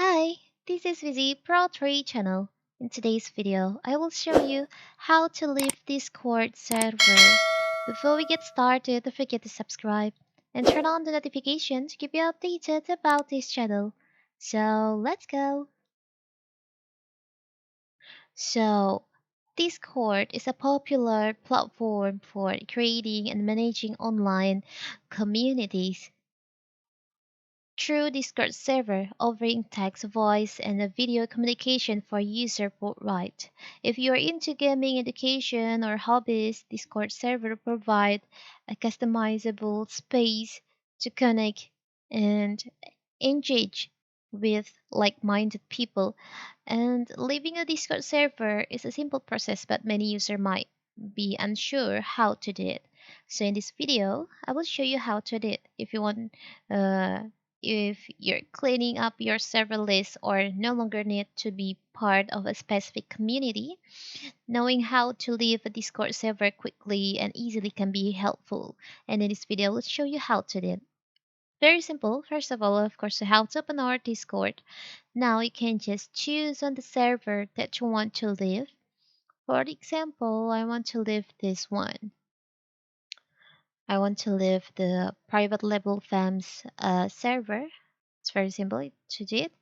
Hi, this is Vizzy Pro 3 channel. In today's video, I will show you how to leave Discord server. Before we get started, don't forget to subscribe and turn on the notification to keep you updated about this channel. So let's go. So Discord is a popular platform for creating and managing online communities. True Discord server offering text, voice, and a video communication for user worldwide. If you are into gaming, education, or hobbies, Discord server provide a customizable space to connect and engage with like-minded people. And leaving a Discord server is a simple process, but many users might be unsure how to do it. So in this video, I will show you how to do it. Uh, if you're cleaning up your server list or no longer need to be part of a specific community, knowing how to leave a Discord server quickly and easily can be helpful. And in this video, I will show you how to do it. Very simple. First of all, of course, how to open our Discord. Now you can just choose on the server that you want to leave. For example, I want to leave this one. I want to leave the private level FAMS server. It's very simple to do it.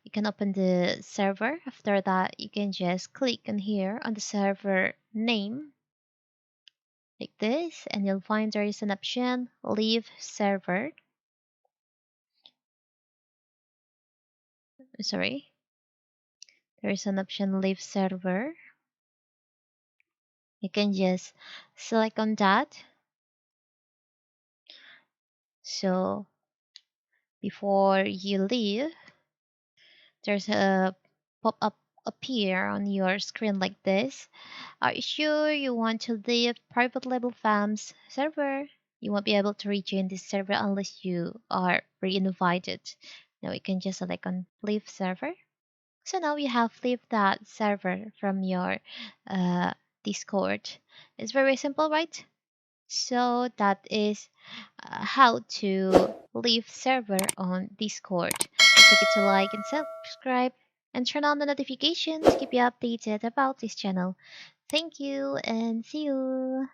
You can open the server. After that, you can just click on here on the server name like this, and you'll find there is an option leave server. Sorry, there is an option leave server. You can just select on that. So before you leave, there's a pop-up appear on your screen like this. Are you sure you want to leave private level FAMS server? You won't be able to rejoin this server unless you are re-invited. Now you can just select on leave server. So now you have leave that server from your uh, Discord. It's very simple, right? So that is how to leave server on Discord. Don't forget to like and subscribe and turn on the notifications to keep you updated about this channel. Thank you and see you.